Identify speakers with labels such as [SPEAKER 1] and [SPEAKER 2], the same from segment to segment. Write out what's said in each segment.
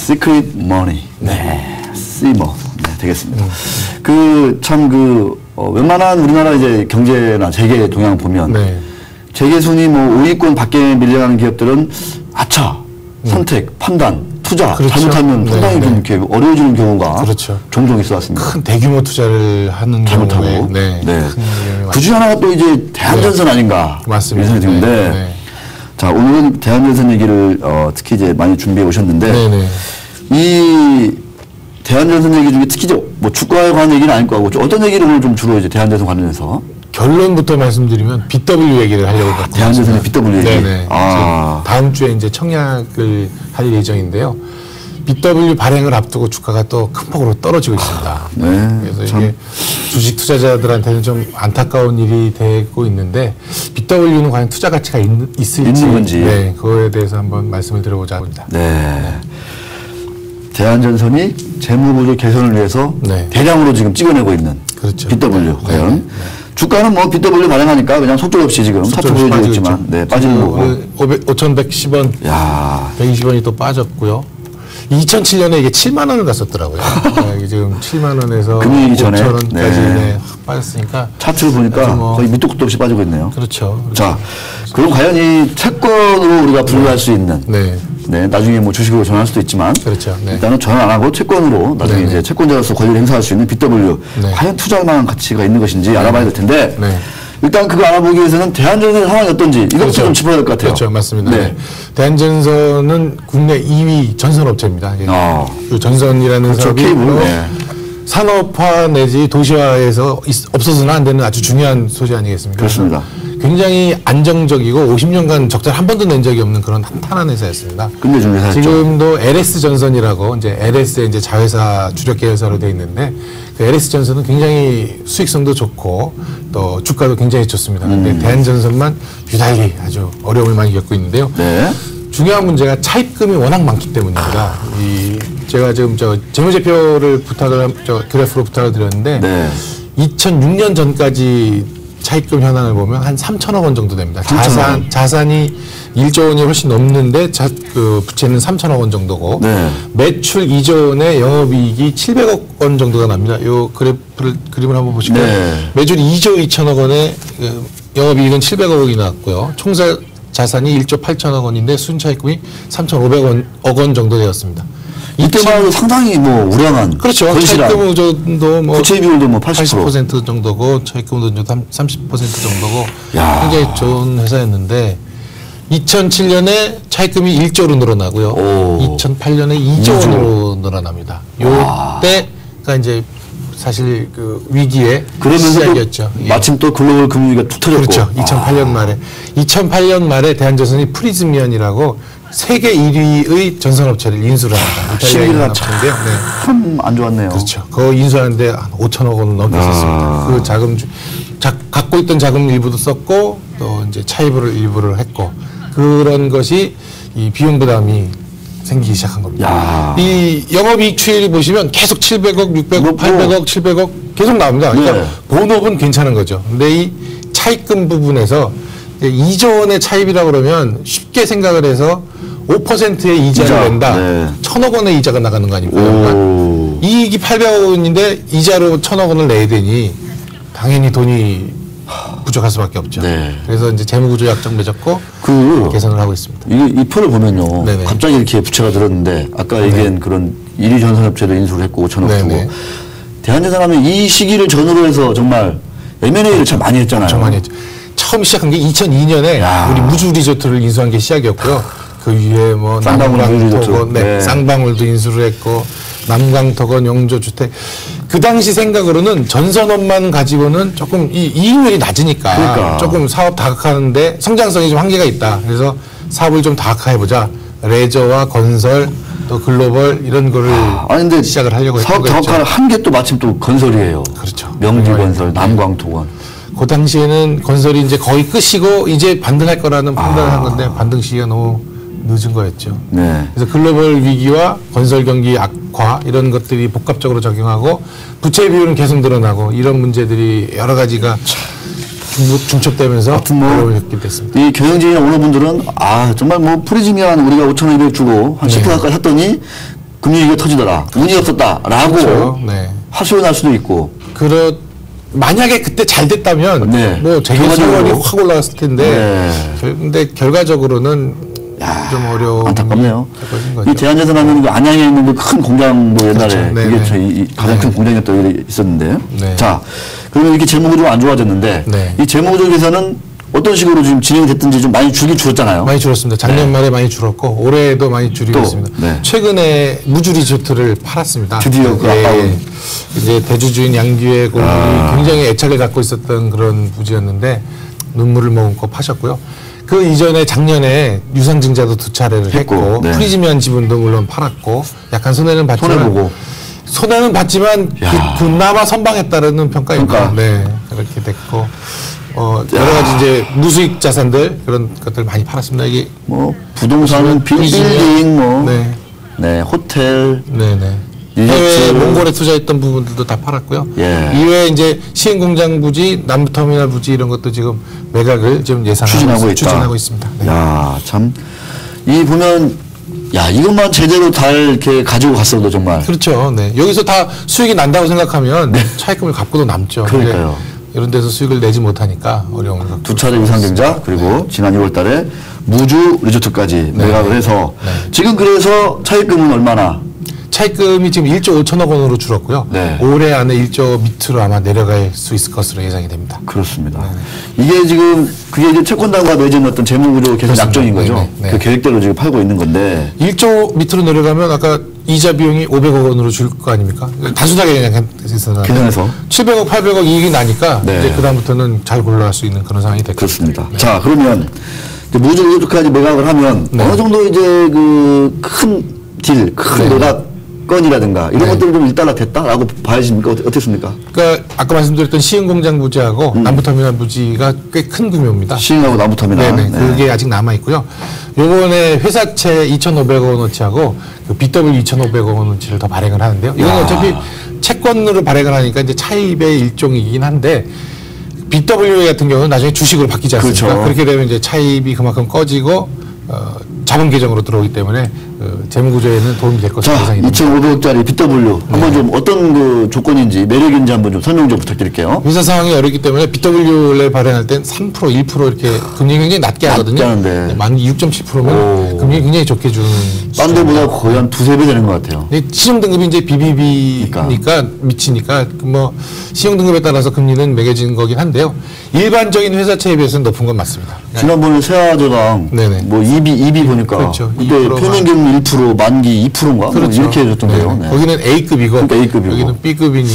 [SPEAKER 1] Secret Money. 네. 시머. 네, 되겠습니다. 웬만한 우리나라 이제 경제나 재계 동향 보면
[SPEAKER 2] 네.
[SPEAKER 1] 재계 순위 뭐 5위권 밖에 밀려나는 기업들은 선택, 판단, 투자
[SPEAKER 2] 그렇죠.
[SPEAKER 1] 잘못하면
[SPEAKER 2] 네,
[SPEAKER 1] 상당히 좀 이렇게 어려워지는 경우가
[SPEAKER 2] 그렇죠.
[SPEAKER 1] 종종 있어 왔습니다.
[SPEAKER 2] 큰 대규모 투자를 하는
[SPEAKER 1] 잘못하고.
[SPEAKER 2] 경우에
[SPEAKER 1] 그 중에 하나가 또 이제 대한전선 아닌가.
[SPEAKER 2] 맞습니다.
[SPEAKER 1] 이런 생각이 드는데 자, 오늘은 대한전선 얘기를 특히 이제 많이 준비해 오셨는데 이 대한전선 얘기 중에 특히 뭐 주가에 관한 얘기는 아닐 거고 어떤 얘기를 오늘 좀 주로 이제 대한전선 관련해서
[SPEAKER 2] 결론부터 말씀드리면 BW 얘기를 하려고
[SPEAKER 1] 대한전선의 BW 얘기.
[SPEAKER 2] 네네. 다음 주에 이제 청약을 할 예정인데요. BW 발행을 앞두고 주가가 또 큰 폭으로 떨어지고 있습니다.
[SPEAKER 1] 네.
[SPEAKER 2] 그래서 이게 주식 투자자들한테는 좀 안타까운 일이 되고 있는데 BW는 과연 투자 가치가 있을지
[SPEAKER 1] 있는 건지.
[SPEAKER 2] 네, 그거에 대해서 한번 말씀을 드려보자 합니다.
[SPEAKER 1] 네. 대한전선이 재무구조 개선을 위해서 대량으로 지금 찍어내고 있는 BW 과연 주가는 뭐 BW 발행하니까 그냥 속절없이 지금 사투 보여주고 있지만 빠지는 거고
[SPEAKER 2] 5,110원, 120원이 또 빠졌고요. 2007년에 이게 7만 원을 갔었더라고요. 이게 지금 7만 원에서
[SPEAKER 1] 금융위기 전에
[SPEAKER 2] 5,000원까지 확 빠졌으니까
[SPEAKER 1] 차트를 보니까 거의 밑도 끝도 없이 빠지고 있네요.
[SPEAKER 2] 그렇죠.
[SPEAKER 1] 자, 그럼 과연 이 채권으로 우리가 분류할 수 있는 나중에 뭐 주식으로 전환할 수도 있지만 일단은 전환 안 하고 채권으로 나중에 이제 채권자로서 권리를 행사할 수 있는 BW 과연 투자할 만한 가치가 있는 것인지 알아봐야 될 텐데 일단 그거 알아보기 위해서는 대한전선의 상황이 어떤지 이것부터 좀 짚어야 될 것 같아요.
[SPEAKER 2] 그렇죠. 맞습니다. 대한전선은 국내 2위 전선업체입니다. 그 전선이라는 사업이 산업화 내지 도시화에서 없어서는 안 되는 아주 중요한 소재 아니겠습니까?
[SPEAKER 1] 그렇습니다.
[SPEAKER 2] 굉장히 안정적이고 50년간 적자를 한 번도 낸 적이 없는 그런 탄탄한 회사였습니다.
[SPEAKER 1] 끝내준 회사였죠.
[SPEAKER 2] 지금도 LS전선이라고 이제 LS의 이제 자회사 주력 계열사로 되어 있는데 그 LS전선은 굉장히 수익성도 좋고 또 주가도 굉장히 좋습니다. 근데 대한전선만 유달리 아주 어려움을 많이 겪고 있는데요. 중요한 문제가 차입금이 워낙 많기 때문입니다. 제가 지금 재무제표를 그래프로 부탁을 드렸는데 2006년 전까지 차입금 현황을 보면 한 3천억 원 정도 됩니다. 자산이 1조 원이 훨씬 넘는데 부채는 3천억 원 정도고 매출 2조 원에 영업이익이 700억 원 정도가 납니다. 요 그림을 한번 보시면 매출 2조 2천억 원에 영업이익은 700억 원이 나왔고요. 자산이 1조 8천억 원인데 순차입금이 3,500억 원 정도 되었습니다.
[SPEAKER 1] 이때만 해도 상당히 뭐 우량한
[SPEAKER 2] 차입금 의존도 뭐
[SPEAKER 1] 부채 비율도 뭐
[SPEAKER 2] 80% 정도고 차입금 의존도 30% 정도고 굉장히 좋은 회사였는데 2007년에 차입금이 1조로 늘어나고요. 2008년에 2조 원으로 늘어납니다. 요때가 이제 사실 그 위기의 시작이었죠.
[SPEAKER 1] 마침 또 글로벌 금융위기가 툭 터졌고.
[SPEAKER 2] 그렇죠. 2008년 말에 대한전선이 프리즈미안이라고 세계 1위의 전선업체를 인수를 합니다.
[SPEAKER 1] 시기가 참 안 좋았네요.
[SPEAKER 2] 그렇죠. 그거 인수하는데 한 5천억 원은 넘겼었습니다. 그 자금 갖고 있던 자금 일부도 썼고 또 이제 차입을 일부를 했고 그런 것이 이 비용 부담이 생기기 시작한 겁니다. 이 영업이익 추이를 보시면 계속 700억, 600억, 800억, 700억 계속 나옵니다. 그러니까 본업은 괜찮은 거죠. 근데 이 차입금 부분에서 2조 원의 차입이라고 그러면 쉽게 생각을 해서 5%의 이자를 낸다. 1,000억 원의 이자가 나가는 거 아닙니까? 이익이 800억 원인데 이자로 1,000억 원을 내야 되니 당연히 돈이 부족할 수밖에 없죠. 그래서 이제 재무구조 약정 맺었고 개선을 하고 있습니다.
[SPEAKER 1] 이 표를 보면요. 갑자기 이렇게 부채가 늘었는데 아까 얘기한 그런 1위 전선업체도 인수를 했고 5천억 주고 대한전선 하면 이 시기를 전후로 해서 정말 M&A를 참 많이 했잖아요.
[SPEAKER 2] 참 많이 했죠. 처음 시작한 게 2002년에 우리 무주 리조트를 인수한 게 시작이었고요. 그 위에 뭐 남강토건, 쌍방울도 인수를 했고 남강토건, 용조주택. 그 당시 생각으로는 전선업만 가지고는 조금 이익률이 낮으니까 조금 사업 다각화하는데 성장성이 좀 한계가 있다. 그래서 사업을 좀 다각화해보자. 레저와 건설 또 글로벌 이런 거를 근데 시작을 하려고 했던 거죠.
[SPEAKER 1] 사업 다각화를 한 게 또 마침 또 건설이에요.
[SPEAKER 2] 그렇죠.
[SPEAKER 1] 명지건설, 남광토건.
[SPEAKER 2] 그 당시에는 건설이 이제 거의 끝이고 이제 반등할 거라는 판단을 한 건데 반등 시기가 너무 늦은 거였죠. 그래서 글로벌 위기와 건설 경기 악화 이런 것들이 복합적으로 작용하고 부채 비율은 계속 늘어나고 이런 문제들이 여러 가지가 중첩되면서 어려움을 겪게 됐습니다.
[SPEAKER 1] 이 경영진이나 오너분들은 정말 뭐 프리즈미안 우리가 5,200 주고 한 10% 가까이 샀더니 금융위기가 터지더라. 운이 없었다라고
[SPEAKER 2] 그렇죠. 네.
[SPEAKER 1] 하소연할 수도 있고.
[SPEAKER 2] 만약에 그때 잘 됐다면
[SPEAKER 1] 네.
[SPEAKER 2] 뭐 재계 수익률이 확 올라갔을 텐데 근데 결과적으로는 좀 어려운
[SPEAKER 1] 안타깝네요. 이 대한제선하면 안양에 있는 그 큰 공장 뭐 옛날에
[SPEAKER 2] 그렇죠.
[SPEAKER 1] 그게 저희 가장 큰 공장이었던 일이 있었는데 자 그러면 이렇게 재무구조 안 좋아졌는데 이 재무구조 개선은 어떤 식으로 지금 진행이 됐든지 좀 많이 줄긴 줄었잖아요.
[SPEAKER 2] 많이 줄었습니다. 작년 말에 많이 줄었고 올해도 많이 줄이고 있습니다. 최근에 무주 리조트를 팔았습니다.
[SPEAKER 1] 드디어 그 아까운
[SPEAKER 2] 이제 대주주인 양규의 고객이 굉장히 애착을 갖고 있었던 그런 부지였는데 눈물을 머금고 파셨고요. 그 이전에 작년에 유상증자도 2차례를 했고 프리지미한 지분도 물론 팔았고 약간 손해는 봤지만 손해는 봤지만 그나마 선방했다는 평가입니다. 네, 그렇게 됐고 여러 가지 이제 무수익 자산들 그런 것들 많이 팔았습니다. 이게
[SPEAKER 1] 뭐 부동산, 빌딩, 뭐 호텔,
[SPEAKER 2] 해외 몽골에 투자했던 부분들도 다 팔았고요. 이외에 이제 시행공장 부지, 남부터미널 부지 이런 것도 지금 매각을 지금 추진하고 있습니다.
[SPEAKER 1] 야, 참 이 보면 이것만 제대로 잘 이렇게 가지고 갔어도 정말
[SPEAKER 2] 그렇죠. 네, 여기서 다 수익이 난다고 생각하면 차입금을 갚고도 남죠.
[SPEAKER 1] 그러니까요.
[SPEAKER 2] 이런 데서 수익을 내지 못하니까 어려움을 갖고
[SPEAKER 1] 2차례 유상증자 그리고 지난 2월달에 무주 리조트까지 매각을 해서 지금 그래서 차입금은 얼마나?
[SPEAKER 2] 차입금이 지금 1조 5천억 원으로 줄었고요. 올해 안에 1조 밑으로 아마 내려갈 수 있을 것으로 예상이 됩니다.
[SPEAKER 1] 그렇습니다. 이게 지금 그게 이제 채권단과 맺은 어떤 재무구조 개선 약정인 거죠. 그 계획대로 지금 팔고 있는 건데
[SPEAKER 2] 1조 밑으로 내려가면 아까 이자 비용이 500억 원으로 줄 거 아닙니까? 단순하게 그냥
[SPEAKER 1] 계산해서
[SPEAKER 2] 700억, 800억 이익이 나니까 이제 그다음부터는 잘 골라갈 수 있는 그런 상황이 됐죠.
[SPEAKER 1] 그렇습니다. 자, 그러면 무주 리조트까지 매각을 하면 어느 정도 이제 그 큰 딜, 큰 매각 건이라든가 이런 것들은 좀 일단락됐다라고 봐야십니까? 어떻습니까?
[SPEAKER 2] 그러니까 아까 말씀드렸던 시흥공장 부지하고 남부터미널 부지가 꽤 큰 규모입니다.
[SPEAKER 1] 시흥하고 남부터미널.
[SPEAKER 2] 그게 아직 남아 있고요. 요번에 회사채 2,500억 원어치하고 그 BW 2,500억 원어치를 더 발행을 하는데요. 이건 어차피 채권으로 발행을 하니까 이제 차입의 일종이긴 한데 BW 같은 경우는 나중에 주식으로 바뀌지 않습니까? 그렇게 되면 이제 차입이 그만큼 꺼지고 자본 계정으로 들어오기 때문에 재무구조에는 도움이 될 것으로 예상이 됩니다.
[SPEAKER 1] 2,500억짜리 BW 한번 좀 어떤 그 조건인지 매력인지 한번 좀 설명 좀 부탁드릴게요.
[SPEAKER 2] 회사 상황이 어렵기 때문에 BW를 발행할 땐 3%, 1% 이렇게 금리 굉장히 낮게 하거든요. 만 6.7%면 금리 굉장히 좋게 주는.
[SPEAKER 1] 딴 데보다 거의 한 2~3배 되는 것 같아요.
[SPEAKER 2] 신용 등급이 이제 BBB니까 미치니까 뭐 신용 등급에 따라서 금리는 매겨지는 거긴 한데요. 일반적인 회사채에 비해서는 높은 건 맞습니다.
[SPEAKER 1] 지난번에 세아저당 뭐 EB 보니까 그때 평균 1%, 만기 2%인가? 뭐 이렇게 해줬던데요.
[SPEAKER 2] 거기는 A급이고,
[SPEAKER 1] 그러니까 A급이고
[SPEAKER 2] 여기는 B급이니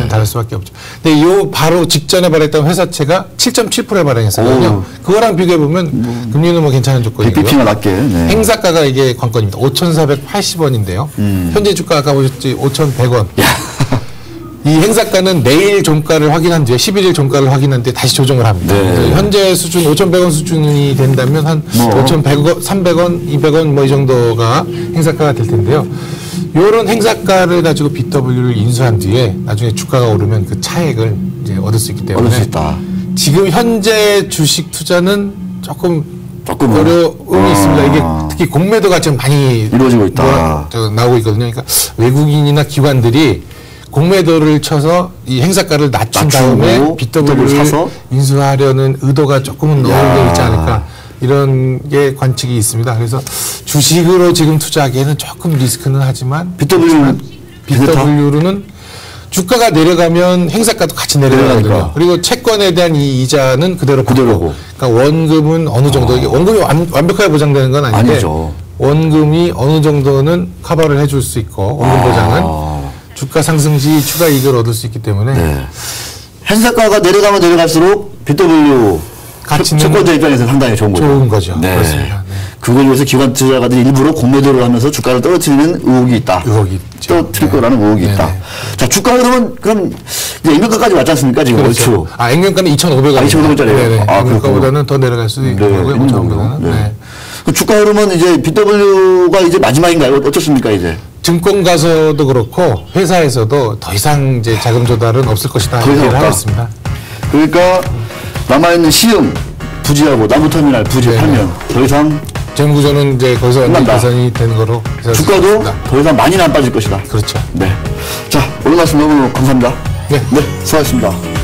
[SPEAKER 2] 다를 수밖에 없죠. 근데 요 바로 직전에 발행했던 회사채가 7.7%에 발행했거든요. 그거랑 비교해 보면 금리는 뭐 괜찮은 조건이고요.
[SPEAKER 1] BP가 낮게.
[SPEAKER 2] 행사가가 이게 관건입니다. 5,480원인데요. 현재 주가 아까 보셨지 5,100원. 이 행사가는 내일 종가를 확인한 뒤에 11일 종가를 확인한 뒤에 다시 조정을 합니다. 현재 수준 5,100원 수준이 된다면 한 5,100원, 300원, 200원 뭐 이 정도가 행사가가 될 텐데요. 이런 행사가를 가지고 BW를 인수한 뒤에 나중에 주가가 오르면 그 차액을 이제 얻을 수 있기 때문에 지금 현재 주식 투자는 조금 어려움이 있습니다. 이게 특히 공매도가 지금 많이
[SPEAKER 1] 이루어지고 있다.
[SPEAKER 2] 나오고 있거든요. 그러니까 외국인이나 기관들이 공매도를 쳐서 이 행사가를 낮춘 다음에 BW를 사서 인수하려는 의도가 조금은 넣어져 있지 않을까 이런 게 관측이 있습니다. 그래서 주식으로 지금 투자하기에는 조금 리스크는 하지만 BW로는 주가가 내려가면 행사가도 같이 내려가거든요. 그리고 채권에 대한 이 이자는 그대로 받고 그러니까 원금은 어느 정도 이게 원금이 완벽하게 보장되는 건 아닌데 원금이 어느 정도는 커버를 해줄 수 있고 원금 보장은 주가 상승 시 추가 이익을 얻을 수 있기 때문에
[SPEAKER 1] 행사가가 내려가면 내려갈수록 BW 채권자 입장에서 상당히 좋은 거죠. 그렇습니다. 그걸 위해서 기관 투자가들이 일부러 공매도를 하면서 주가를 떨어뜨리는 의혹이 있다. 떨어뜨릴 거라는 의혹이 있다. 자, 주가 그럼 이제 액면가까지 왔지 않습니까? 지금 얼추.
[SPEAKER 2] 액면가는 2,500원.
[SPEAKER 1] 2,500원짜리예요.
[SPEAKER 2] 액면가보다는 더 내려갈 수 있는 거고요. 5,500원은.
[SPEAKER 1] 그 주가 흐름은 이제 BW가 이제 마지막인가요? 어떻습니까, 이제?
[SPEAKER 2] 증권 가서도 그렇고 회사에서도 더 이상 이제 자금 조달은 없을 것이다 얘기를 하고 있습니다.
[SPEAKER 1] 그러니까 남아있는 시흥 부지하고 남부터미널 부지 팔면 더 이상
[SPEAKER 2] 재무구조는 이제 거기서 완전 개선이 되는 거로
[SPEAKER 1] 주가도 더 이상 많이는 안 빠질 것이다.
[SPEAKER 2] 그렇죠.
[SPEAKER 1] 네. 자, 오늘 말씀 너무 감사합니다.
[SPEAKER 2] 네.
[SPEAKER 1] 네, 수고하셨습니다.